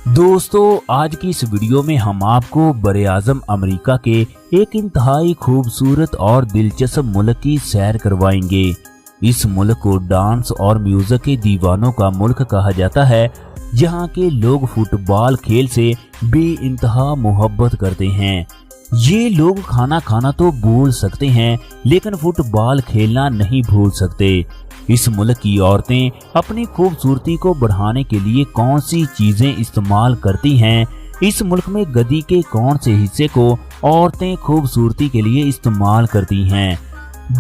दोस्तों आज की इस वीडियो में हम आपको बरे-आज़म अमेरिका के एक इंतहाई खूबसूरत और दिलचस्प मुल्क की सैर करवाएंगे। इस मुल्क को डांस और म्यूजिक के दीवानों का मुल्क कहा जाता है, जहां के लोग फुटबॉल खेल से बेइंतहा मोहब्बत करते हैं। ये लोग खाना खाना तो भूल सकते हैं, लेकिन फुटबॉल खेलना नहीं भूल सकते। इस मुल्क की औरतें अपनी खूबसूरती को बढ़ाने के लिए कौन सी चीजें इस्तेमाल करती हैं? इस मुल्क में गद्दी के कौन से हिस्से को औरतें खूबसूरती के लिए इस्तेमाल करती हैं?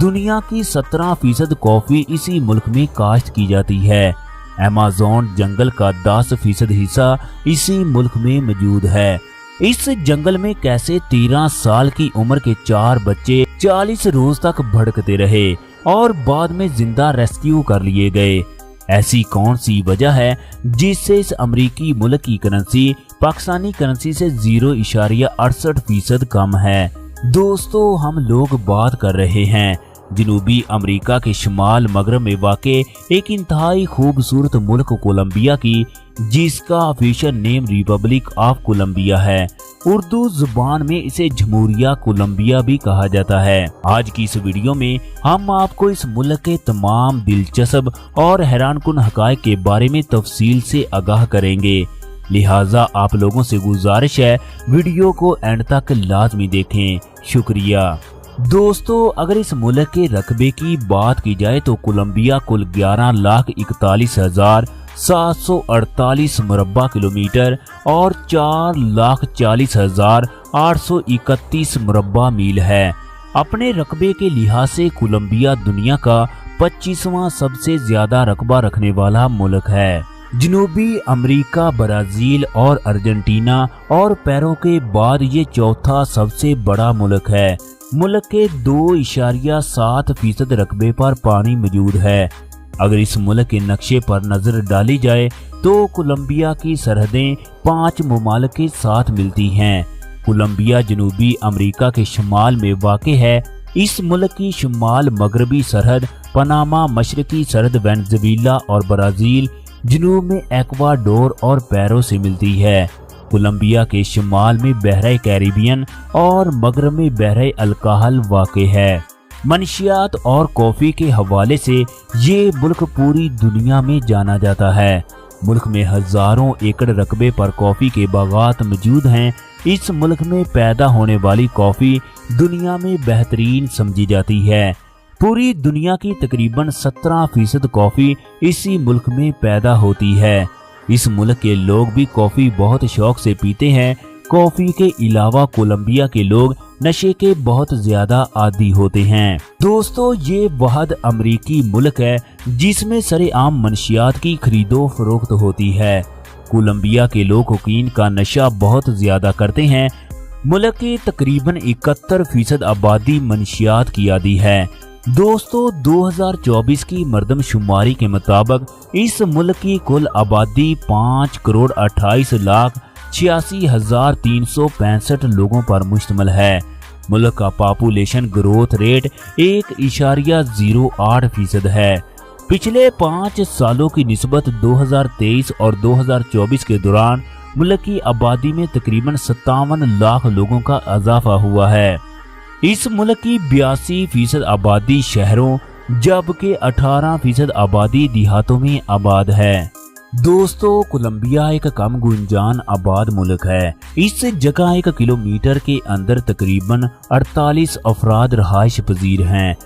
दुनिया की 17% कॉफी इसी मुल्क में काश्त की जाती है। अमेज़न जंगल का 10% हिस्सा इसी मुल्क में मौजूद है। इस जंगल में कैसे 13 साल की उम्र के 4 बच्चे 40 रोज तक भटकते रहे और बाद में जिंदा रेस्क्यू कर लिए गए? ऐसी कौन सी वजह है जिससे इस अमरीकी मुल्क की करेंसी पाकिस्तानी करेंसी से 0.68% कम है? दोस्तों हम लोग बात कर रहे हैं जनूबी अमेरिका के शुमाल मगरब में वाक़े एक इंतहाई खूबसूरत मुल्क कोलंबिया की, जिसका official name Republic of Colombia है। उर्दू जुबान में इसे जमहूरिया कोलंबिया भी कहा जाता है। आज की इस वीडियो में हम आपको इस मुल्क के तमाम दिलचस्प और हैरानकुन हक़ाइक़ के बारे में तफसील से आगाह करेंगे, लिहाजा आप लोगों से गुजारिश है वीडियो को एंड तक लाजमी देखें। शुक्रिया। दोस्तों अगर इस मुल्क के रकबे की बात की जाए तो कोलंबिया कुल 11,41,748 मुरब्बा किलोमीटर और 4,40,831 मुरब्बा मील है। अपने रकबे के लिहाज से कोलंबिया दुनिया का 25वां सबसे ज्यादा रकबा रखने वाला मुल्क है। जनूबी अमेरिका, ब्राजील और अर्जेंटीना और पेरू के बाद ये चौथा सबसे बड़ा मुल्क है। मुल्क के 2.7% रकबे पर पानी मौजूद है। अगर इस मुल्क के नक्शे पर नजर डाली जाए तो कोलंबिया की सरहदें 5 ममालिक के साथ मिलती हैं। कोलंबिया जनूबी अमेरिका के शुमाल में वाक़े है। इस मुल्क की शुमाल मगरबी सरहद पनामा, मशरकी सरहद वेनेजुएला और ब्राजील, जनूब में एक्वाडोर और पेरू से मिलती है। कोलंबिया के शुमाल में बहरे कैरिबियन और मगरब में बहरे अल्काहल वाक़े है। मनशियात और कॉफ़ी के हवाले से ये मुल्क पूरी दुनिया में जाना जाता है। मुल्क में हजारों एकड़ रकबे पर कॉफ़ी के बागात मौजूद हैं। इस मुल्क में पैदा होने वाली कॉफ़ी दुनिया में बेहतरीन समझी जाती है। पूरी दुनिया की तकरीबन 17% कॉफ़ी इसी मुल्क में पैदा होती है। इस मुल्क के लोग भी कॉफ़ी बहुत शौक से पीते हैं। कॉफ़ी के अलावा कोलंबिया के लोग नशे के बहुत ज्यादा आदी होते हैं। दोस्तों ये वाहिद अमरीकी मुल्क है जिसमें सरेआम मनशियात की खरीदो फरोख्त होती है। कोलंबिया के लोग कोकीन का नशा बहुत ज्यादा करते हैं। मुल्क की तकरीबन 71% आबादी मनशियात की आदी है। दोस्तों 2024 की मरदमशुमारी के मुताबिक इस मुल्क की कुल आबादी 5,28,86,365 लोगों पर मुश्तमिल है। मुल्क का पॉपुलेशन ग्रोथ रेट 1.08% है। पिछले 5 सालों की निस्बत 2023 और 2024 के दौरान मुल्क की आबादी में तकरीबन 57 लाख लोगों का इजाफा हुआ है। इस मुल्क की 82% आबादी शहरों जबकि 18% आबादी देहातों में आबाद है। दोस्तों कोलंबिया एक कम गुंजान आबाद मुल्क है। इस जगह 1 किलोमीटर के अंदर तकरीबन 48 अफराद रहायश पजीर हैं,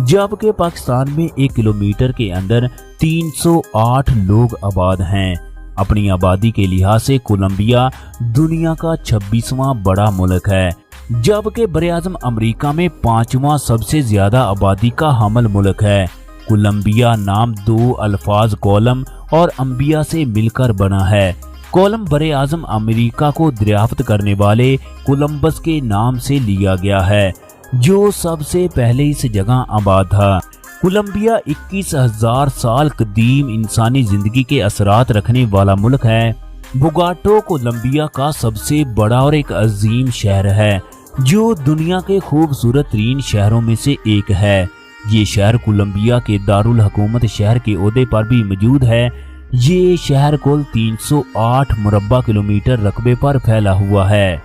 जबकि पाकिस्तान में 1 किलोमीटर के अंदर 308 लोग आबाद हैं। अपनी आबादी के लिहाज से कोलंबिया दुनिया का 26वां बड़ा मुल्क है, जबकि बरे-आज़म अमेरिका में 5वां सबसे ज्यादा आबादी का हामिल मुल्क है। कोलंबिया नाम 2 अल्फाज कोलम और अंबिया से मिलकर बना है। कोलम बरे-आज़म अमेरिका को दरियाफ्त करने वाले कोलंबस के नाम से लिया गया है, जो सबसे पहले इस जगह आबाद था। कोलंबिया 21,000 साल कदीम इंसानी जिंदगी के असरात रखने वाला मुल्क है। बोगोटा कोलंबिया का सबसे बड़ा और एक अजीम शहर है, जो दुनिया के खूबसूरत तरीन शहरों में से एक है। ये शहर कोलंबिया के दारुल हुकूमत शहर के ओहदे पर भी मौजूद है। ये शहर कुल 308 मुरब्बा किलोमीटर रकबे पर फैला हुआ है।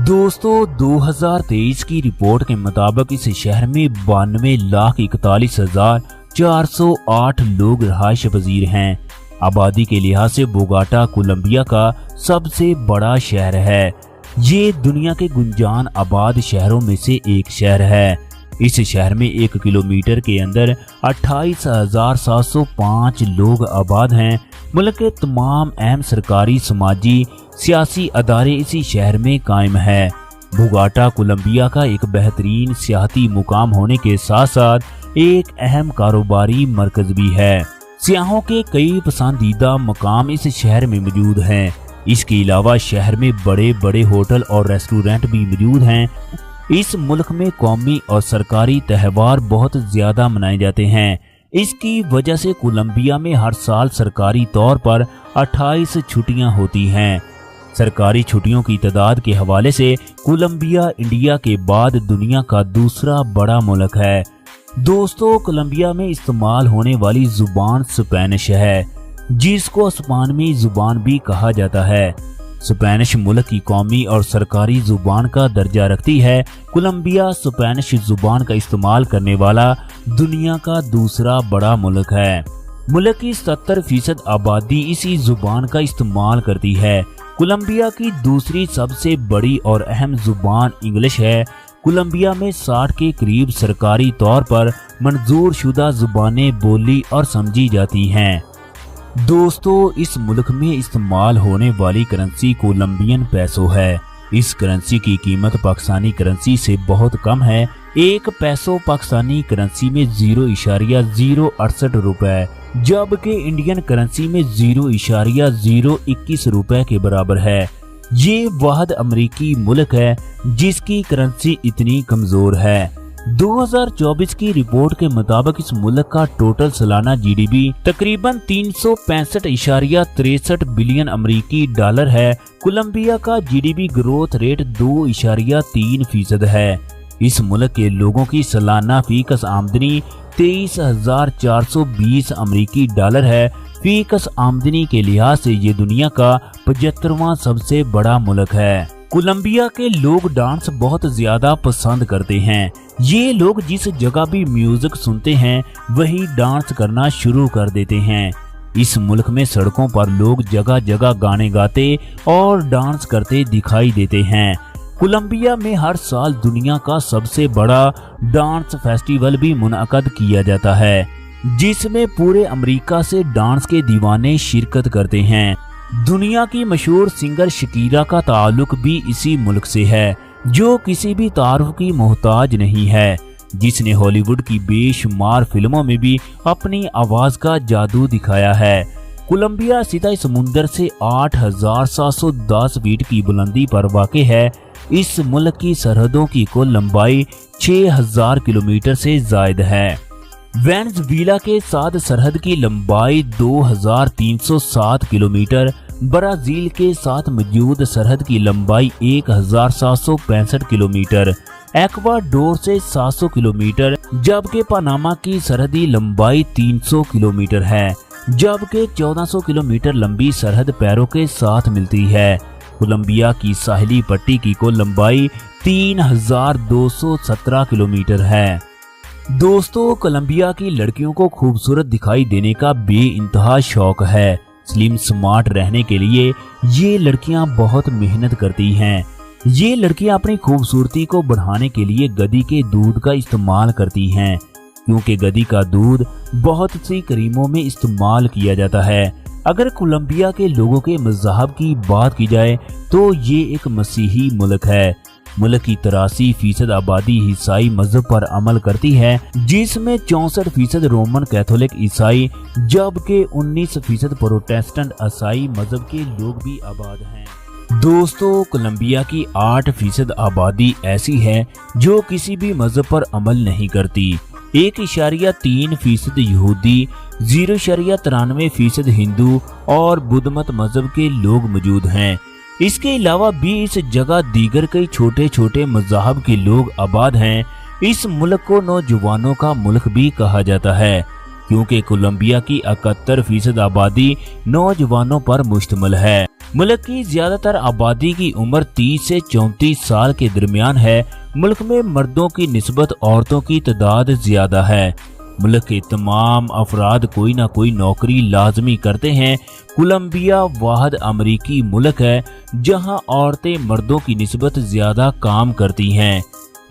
दोस्तों 2023 की रिपोर्ट के मुताबिक इस शहर में 92,41,408 लोग रहायश पजीर हैं। आबादी के लिहाज से बोगोटा कोलंबिया का सबसे बड़ा शहर है। ये दुनिया के गुंजान आबाद शहरों में से एक शहर है। इस शहर में 1 किलोमीटर के अंदर 28,705 लोग आबाद हैं। मुल्क के तमाम अहम सरकारी, समाजी, सियासी अदारे इसी शहर में कायम है। बोगोटा कोलंबिया का एक बेहतरीन सियाहती मुकाम होने के साथ साथ एक अहम कारोबारी मरकज भी है। सियाहों के कई पसंदीदा मकाम इस शहर में मौजूद हैं। इसके अलावा शहर में बड़े बड़े होटल और रेस्टोरेंट भी मौजूद हैं। इस मुल्क में कौमी और सरकारी त्योहार बहुत ज्यादा मनाए जाते हैं। इसकी वजह से कोलंबिया में हर साल सरकारी तौर पर 28 छुट्टियां होती हैं। सरकारी छुट्टियों की तादाद के हवाले से कोलंबिया इंडिया के बाद दुनिया का दूसरा बड़ा मुल्क है। दोस्तों कोलंबिया में इस्तेमाल होने वाली जुबान स्पेनिश है, जिसको स्पेनी जुबान भी कहा जाता है। स्पेनिश मुल्क की कौमी और सरकारी जुबान का दर्जा रखती है। कोलंबिया स्पेनिश जुबान का इस्तेमाल करने वाला दुनिया का दूसरा बड़ा मुल्क है। मुल्क की 70% आबादी इसी जुबान का इस्तेमाल करती है। कोलंबिया की दूसरी सबसे बड़ी और अहम जुबान इंग्लिश है। कोलंबिया में 60 के करीब सरकारी तौर पर मंजूर शुदा जुबानें बोली और समझी जाती हैं। दोस्तों इस मुल्क में इस्तेमाल होने वाली करेंसी कोलंबियन पैसो है। इस करेंसी की कीमत पाकिस्तानी करेंसी से बहुत कम है। 1 पैसो पाकिस्तानी करेंसी में 0.068 रुपए, जबकि इंडियन करेंसी में 0.021 रुपए के बराबर है। ये वाहिद अमरीकी मुल्क है जिसकी करेंसी इतनी कमजोर है। 2024 की रिपोर्ट के मुताबिक इस मुल्क का टोटल सालाना जीडीपी तकरीबन 365.63 बिलियन अमरीकी डॉलर है। कोलंबिया का जीडीपी ग्रोथ रेट 2.3% है। इस मुल्क के लोगों की सालाना फीकस आमदनी 23,420 अमरीकी डॉलर है। फीकस आमदनी के लिहाज से ये दुनिया का 75वां सबसे बड़ा मुल्क है। कोलंबिया के लोग डांस बहुत ज्यादा पसंद करते हैं। ये लोग जिस जगह भी म्यूजिक सुनते हैं वही डांस करना शुरू कर देते हैं। इस मुल्क में सड़कों पर लोग जगह जगह गाने गाते और डांस करते दिखाई देते हैं। कोलंबिया में हर साल दुनिया का सबसे बड़ा डांस फेस्टिवल भी मुनअकद किया जाता है, जिसमें पूरे अमेरिका से डांस के दीवाने शिरकत करते हैं। दुनिया की मशहूर सिंगर शकीरा का ताल्लुक भी इसी मुल्क से है, जो किसी भी तारुफ की मोहताज नहीं है, जिसने हॉलीवुड की बेशुमार फिल्मों में भी अपनी आवाज का जादू दिखाया है। कोलंबिया सीधा समुंदर से 8,710 फीट की बुलंदी पर वाक़े है। इस मुल्क की सरहदों की कुल लंबाई 6,000 किलोमीटर से जायद है। वेनेजुएला के साथ सरहद की लंबाई 2,307 किलोमीटर, ब्राजील के साथ मौजूद सरहद की लंबाई 1,765 किलोमीटर, एक्वाडोर से 700 किलोमीटर, जबकि पनामा की सरहदी लंबाई 300 किलोमीटर है, जबकि 1400 किलोमीटर लंबी सरहद पैरों के साथ मिलती है। कोलंबिया की साहिली पट्टी की कुल लंबाई 3,217 किलोमीटर है। दोस्तों कोलंबिया की लड़कियों को खूबसूरत दिखाई देने का बेइंतहा शौक है। स्लिम स्मार्ट रहने के लिए ये लड़कियां बहुत मेहनत करती हैं। ये लड़कियां अपनी खूबसूरती को बढ़ाने के लिए गधी के दूध का इस्तेमाल करती हैं, क्योंकि गधी का दूध बहुत सी क्रीमों में इस्तेमाल किया जाता है। अगर कोलंबिया के लोगों के मज़हब की बात की जाए तो ये एक मसीही मुल्क है। मुल्क की 83% आबादी ईसाई मजहब पर अमल करती है, जिसमें 64% रोमन कैथोलिक ईसाई, जबकि 19% प्रोटेस्टेंट ईसाई मजहब के लोग भी आबाद हैं। दोस्तों कोलंबिया की 8% आबादी ऐसी है जो किसी भी मजहब पर अमल नहीं करती। 1.3% यहूदी, 0.93% हिंदू और बुद्ध मत मजहब के लोग मौजूद हैं। इसके अलावा भी इस जगह दीगर कई छोटे छोटे मज़ाहब के लोग आबाद हैं। इस मुल्क को नौजवानों का मुल्क भी कहा जाता है, क्योंकि कोलंबिया की 71% आबादी नौजवानों पर मुश्तमिल है। मुल्क की ज्यादातर आबादी की उम्र 30 से 34 साल के दरमियान है। मुल्क में मर्दों की निस्बत औरतों की तादाद ज्यादा है। मुल्क के तमाम अफराद कोई ना कोई नौकरी लाजमी करते हैं। कोलंबिया वाहिद अमरीकी मुल्क है जहां औरतें मर्दों की निस्बत ज्यादा काम करती हैं।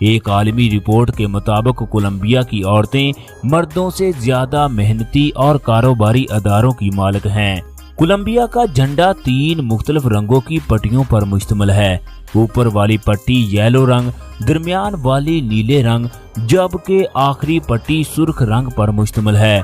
एक आलमी रिपोर्ट के मुताबिक कोलंबिया की औरतें मर्दों से ज्यादा मेहनती और कारोबारी अदारों की मालिक हैं। कोलंबिया का झंडा 3 मुख्तलिफ रंगों की पट्टियों पर मुश्तमिल है। ऊपर वाली पट्टी येलो रंग, दरमियान वाली नीले रंग, जबकि आखिरी पट्टी सुर्ख रंग पर मुश्तमिल है।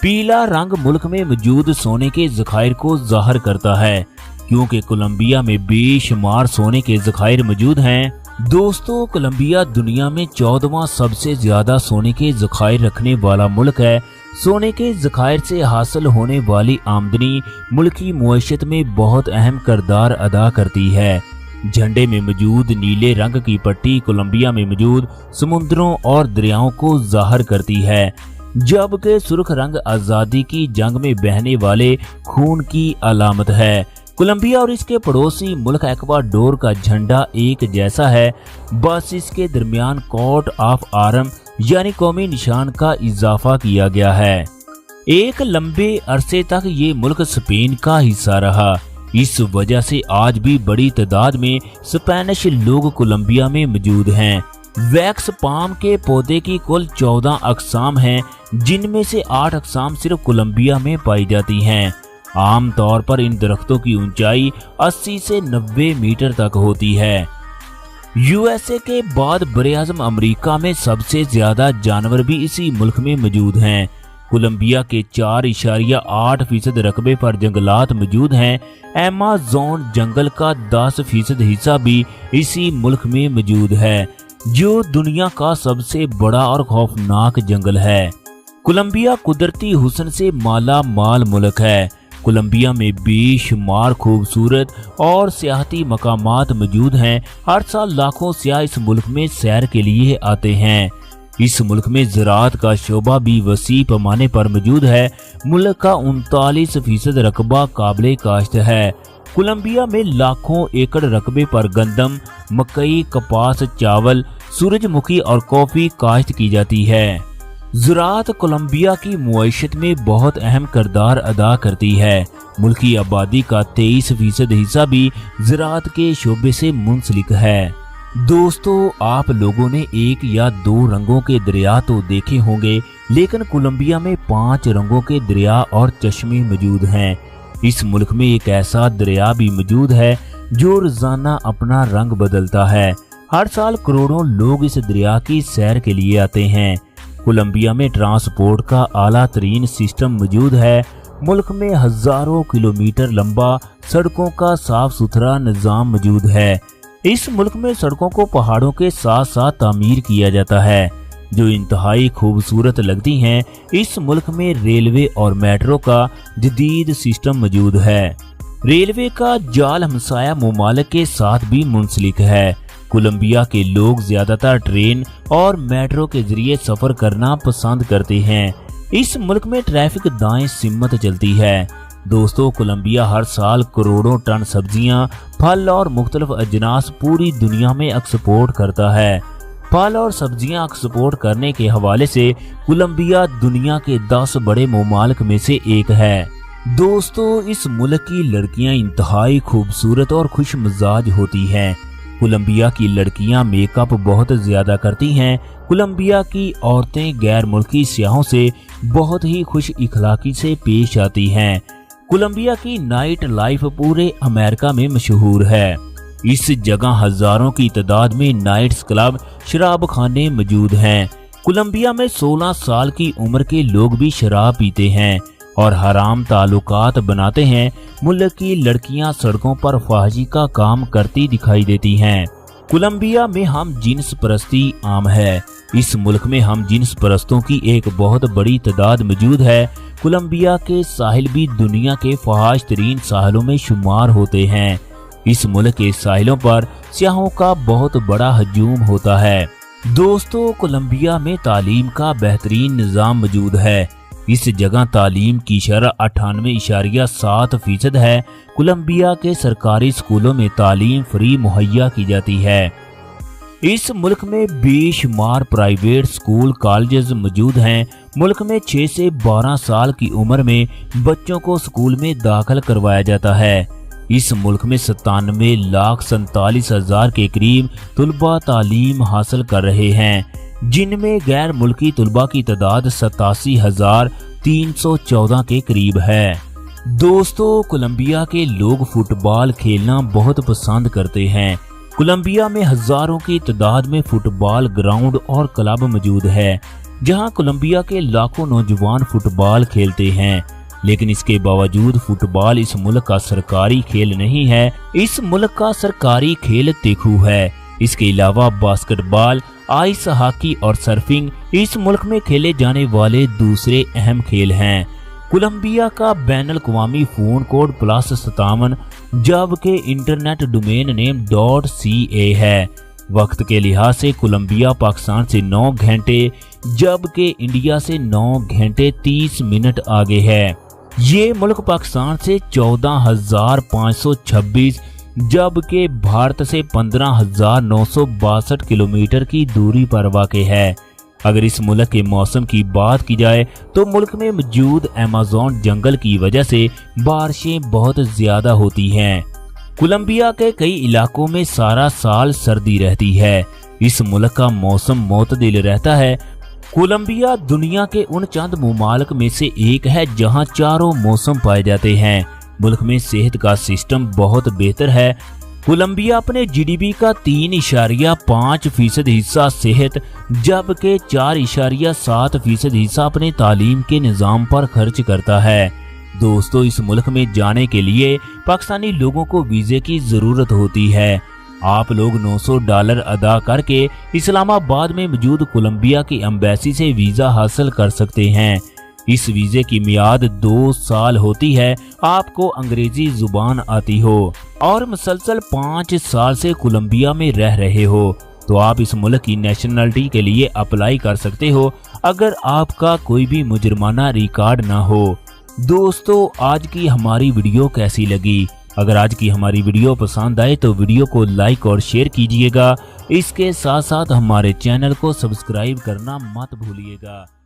पीला रंग मुल्क में मौजूद सोने के ज़खायर को ज़ाहिर करता है, क्योंकि कोलंबिया में बेशुमार सोने के ज़खायर मौजूद हैं। दोस्तों, कोलंबिया दुनिया में 14वां सबसे ज्यादा सोने के ज़खायर रखने वाला मुल्क है। सोने के ज़खायर से हासिल होने वाली आमदनी मुल्की मुआशत में बहुत अहम किरदार अदा करती है। झंडे में मौजूद नीले रंग की पट्टी कोलंबिया में मौजूद समुद्रों और दरियाओं को ज़ाहिर करती है, जबकि सुर्ख रंग आज़ादी की जंग में बहने वाले खून की अलामत है। कोलंबिया और इसके पड़ोसी मुल्क एक्वाडोर का झंडा एक जैसा है, बस इसके दरमियान कोट ऑफ आर्म यानी कौमी निशान का इजाफा किया गया है। एक लंबे अरसे तक ये मुल्क स्पेन का हिस्सा रहा। इस वजह से आज भी बड़ी तादाद में स्पेनिश लोग कोलंबिया में मौजूद हैं। वैक्स पाम के पौधे की कुल 14 अक़साम हैं, जिनमें से 8 अक़साम सिर्फ कोलंबिया में पाई जाती हैं। आम तौर पर इन दरख्तों की ऊंचाई 80 से 90 मीटर तक होती है। यूएसए के बाद बरे-आज़म अमेरिका में सबसे ज्यादा जानवर भी इसी मुल्क में मौजूद हैं। कोलंबिया के 4.8% रकबे पर जंगलात मौजूद हैं। अमेज़न जंगल का 10% हिस्सा भी इसी मुल्क में मौजूद है, जो दुनिया का सबसे बड़ा और खौफनाक जंगल है। कोलंबिया कुदरती हुस्न से माला माल मुल्क है। कोलंबिया में बेशुमार खूबसूरत और सियाहती मकामात मौजूद हैं। हर साल लाखों सियाह इस मुल्क में सैर के लिए आते हैं। इस मुल्क में ज़राअत का शोबा भी वसी पैमाने पर मौजूद है। मुल्क का 39% रकबा काबिले काश्त है। कोलंबिया में लाखों एकड़ रकबे पर गंदम, मकई, कपास, चावल, सूरजमुखी और कॉफी काश्त की जाती है। ज़राअत कोलंबिया की मुआशत में बहुत अहम किरदार अदा करती है। मुल्की आबादी का 23% हिस्सा भी ज़राअत के शोबे से मुंसलिक है। दोस्तों, आप लोगों ने 1 या 2 रंगों के दरिया तो देखे होंगे, लेकिन कोलंबिया में 5 रंगों के दरिया और चश्मे मौजूद हैं। इस मुल्क में एक ऐसा दरिया भी मौजूद है जो रोजाना अपना रंग बदलता है। हर साल करोड़ों लोग इस दरिया की सैर के लिए आते हैं। कोलंबिया में ट्रांसपोर्ट का आला तरीन सिस्टम मौजूद है। मुल्क में हजारों किलोमीटर लंबा सड़कों का साफ सुथरा निज़ाम मौजूद है। इस मुल्क में सड़कों को पहाड़ों के साथ साथ तामीर किया जाता है, जो इंतहाई खूबसूरत लगती हैं। इस मुल्क में रेलवे और मेट्रो का जदीद सिस्टम मौजूद है। रेलवे का जाल हमसाया मुमालिक के साथ भी मुंसलिक है। कोलंबिया के लोग ज्यादातर ट्रेन और मेट्रो के जरिए सफर करना पसंद करते हैं। इस मुल्क में ट्रैफिक दाएं सिमत चलती है। दोस्तों, कोलंबिया हर साल करोड़ों टन सब्जियां, फल और मुख्तलिफ अजनास पूरी दुनिया में एक्सपोर्ट करता है। फल और सब्जियां एक्सपोर्ट करने के हवाले से कोलंबिया दुनिया के 10 बड़े ममालिक में से एक है। दोस्तों, इस मुल्क की लड़कियां इंतहाई खूबसूरत और खुश मिजाज होती हैं। कोलंबिया की लड़कियां मेकअप बहुत ज्यादा करती हैं। कोलंबिया की औरतें गैर मुल्की सियाहों से बहुत ही खुश इखलाकी से पेश आती हैं। कोलंबिया की नाइट लाइफ पूरे अमेरिका में मशहूर है। इस जगह हजारों की तादाद में नाइट्स क्लब, शराब खाने मौजूद हैं। कोलंबिया में 16 साल की उम्र के लोग भी शराब पीते हैं और हराम ताल्लुकात बनाते हैं। मुल्क की लड़कियां सड़कों पर फाहशी का काम करती दिखाई देती हैं। कोलंबिया में हम जिन्स परस्ती आम है। इस मुल्क में हम जिन्स परस्तों की एक बहुत बड़ी तादाद मौजूद है। कोलंबिया के साहिल भी दुनिया के फहाश तरीन साहिलों में शुमार होते हैं। इस मुल्क के साहिलों पर सियाहों का बहुत बड़ा हजूम होता है। दोस्तों, कोलंबिया में तालीम का बेहतरीन निज़ाम मौजूद है। इस जगह तालीम की शरह 98.7% है। कोलंबिया के सरकारी स्कूलों में तालीम फ्री मुहैया की जाती है। इस मुल्क में बेशुमार प्राइवेट स्कूल कॉलेजेस मौजूद हैं। मुल्क में 6 से 12 साल की उम्र में बच्चों को स्कूल में दाखिल करवाया जाता है। इस मुल्क में 97,47,000 के करीब तुलबा तालीम हासिल कर रहे हैं, जिनमें गैर मुल्की तुलबा की तादाद 87,314 के करीब है। दोस्तों, कोलंबिया के लोग फुटबॉल खेलना बहुत पसंद करते हैं। कोलंबिया में हजारों की तादाद में फुटबॉल ग्राउंड और क्लब मौजूद है, जहां कोलंबिया के लाखों नौजवान फुटबॉल खेलते हैं। लेकिन इसके बावजूद फुटबॉल इस मुल्क का सरकारी खेल नहीं है। इस मुल्क का सरकारी खेल तेखू है। इसके अलावा बास्केटबॉल, आइस हॉकी और सर्फिंग इस मुल्क में खेले जाने वाले दूसरे अहम खेल हैं। कोलंबिया का बैनुल अक़वामी फ़ोन कोड +57, जबकि इंटरनेट डोमेन नेम .ca है। वक्त के लिहाज से कोलंबिया पाकिस्तान से 9 घंटे जबकि इंडिया से 9 घंटे 30 मिनट आगे है। ये मुल्क पाकिस्तान से 14,526 जबकि भारत से 15,962 किलोमीटर की दूरी पर वाक़ है। अगर इस मुल्क के मौसम की बात की जाए तो मुल्क में मौजूद अमेज़न जंगल की वजह से बारिशें बहुत ज्यादा होती हैं। कोलंबिया के कई इलाकों में सारा साल सर्दी रहती है। इस मुल्क का मौसम मोतदिल रहता है। कोलंबिया दुनिया के उन चंद ममालिक में से एक है जहां चारों मौसम पाए जाते हैं। मुल्क में सेहत का सिस्टम बहुत बेहतर है। कोलंबिया अपने GDP का 3.5% हिस्सा सेहत जबकि 4.7% हिस्सा अपने तालीम के निज़ाम पर खर्च करता है। दोस्तों, इस मुल्क में जाने के लिए पाकिस्तानी लोगों को वीज़े की ज़रूरत होती है। आप लोग $900 अदा करके इस्लामाबाद में मौजूद कोलंबिया की एम्बेसी से वीज़ा हासिल कर सकते हैं। इस वीज़े की मियाद 2 साल होती है। आपको अंग्रेजी जुबान आती हो और मुसलसल 5 साल से कोलंबिया में रह रहे हो तो आप इस मुल्क की नेशनलिटी के लिए अप्लाई कर सकते हो, अगर आपका कोई भी मुजरमाना रिकॉर्ड ना हो। दोस्तों, आज की हमारी वीडियो कैसी लगी? अगर आज की हमारी वीडियो पसंद आए तो वीडियो को लाइक और शेयर कीजिएगा। इसके साथ साथ हमारे चैनल को सब्सक्राइब करना मत भूलिएगा।